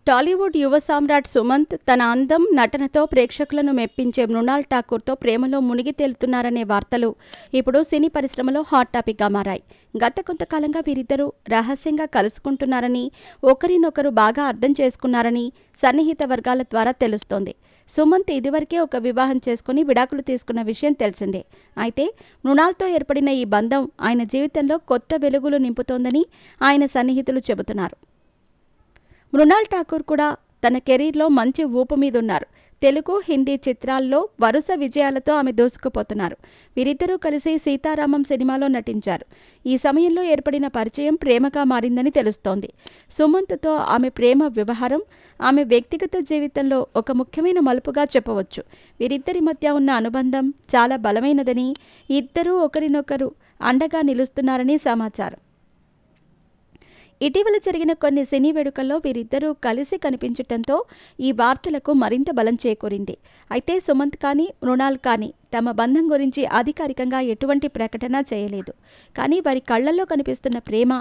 టాలీవుడ్ యువ సామ్రాట్ సుమంత్ తన అందం, నటనతో ప్రేక్షకులను మెప్పించే మృణాల్ ఠాకూర్తో ప్రేమలో మునిగి తేలుతున్నారనే వార్తలు ఇప్పుడు సినీ పరిశ్రమలో హాట్ టాపిక్గా మారాయి. గత కొంతకాలంగా వీరిద్దరూ రహస్యంగా కలుసుకుంటున్నారని, ఒకరినొకరు బాగా అర్థం చేసుకున్నారని సన్నిహిత వర్గాల ద్వారా తెలుస్తోంది. సుమంత్ ఇదివరకే ఒక వివాహం చేసుకుని విడాకులు తీసుకున్న విషయం తెలిసిందే. అయితే మృణాల్తో ఏర్పడిన ఈ బంధం ఆయన జీవితంలో కొత్త వెలుగులు నింపుతోందని ఆయన సన్నిహితులు చెబుతున్నారు. మృణాల్ ఠాకూర్ కూడా తన కెరీర్లో మంచి ఊపు మీదున్నారు. తెలుగు, హిందీ చిత్రాల్లో వరుస విజయాలతో ఆమె దూసుకుపోతున్నారు. వీరిద్దరూ కలిసి సీతారామం సినిమాలో నటించారు. ఈ సమయంలో ఏర్పడిన పరిచయం ప్రేమగా మారిందని తెలుస్తోంది. సుమంత్తో ఆమె ప్రేమ వ్యవహారం ఆమె వ్యక్తిగత జీవితంలో ఒక ముఖ్యమైన మలుపుగా చెప్పవచ్చు. వీరిద్దరి మధ్య ఉన్న అనుబంధం చాలా బలమైనదని, ఇద్దరూ ఒకరినొకరు అండగా నిలుస్తున్నారని సమాచారం. ఇటీవల జరిగిన కొన్ని సినీ వేడుకల్లో వీరిద్దరూ కలిసి కనిపించటంతో ఈ వార్తలకు మరింత బలం చేకూరింది. అయితే సుమంత్ కానీ, మృణాల్ కానీ తమ బంధం గురించి అధికారికంగా ఎటువంటి ప్రకటన చేయలేదు. కానీ వారి కళ్లల్లో కనిపిస్తున్న ప్రేమ,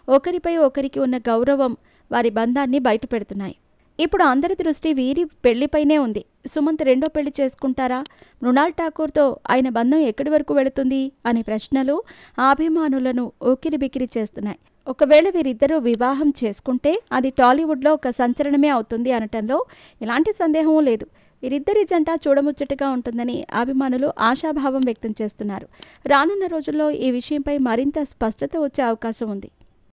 ఒకరిపై ఒకరికి ఉన్న గౌరవం వారి బంధాన్ని బయటపెడుతున్నాయి. ఇప్పుడు అందరి దృష్టి వీరి పెళ్లిపైనే ఉంది. సుమంత్ రెండో పెళ్లి చేసుకుంటారా? మృణాల్ ఠాకూర్తో ఆయన బంధం ఎక్కడి వరకు వెళుతుంది అనే ప్రశ్నలు అభిమానులను ఉక్కిరిబిక్కిరి చేస్తున్నాయి. ఒకవేళ వీరిద్దరూ వివాహం చేసుకుంటే అది టాలీవుడ్లో ఒక సంచలనమే అవుతుంది అనటంలో ఎలాంటి సందేహమూ లేదు. వీరిద్దరి జంట చూడముచ్చటగా ఉంటుందని అభిమానులు ఆశాభావం వ్యక్తం చేస్తున్నారు. రానున్న రోజుల్లో ఈ విషయంపై మరింత స్పష్టత వచ్చే అవకాశం ఉంది.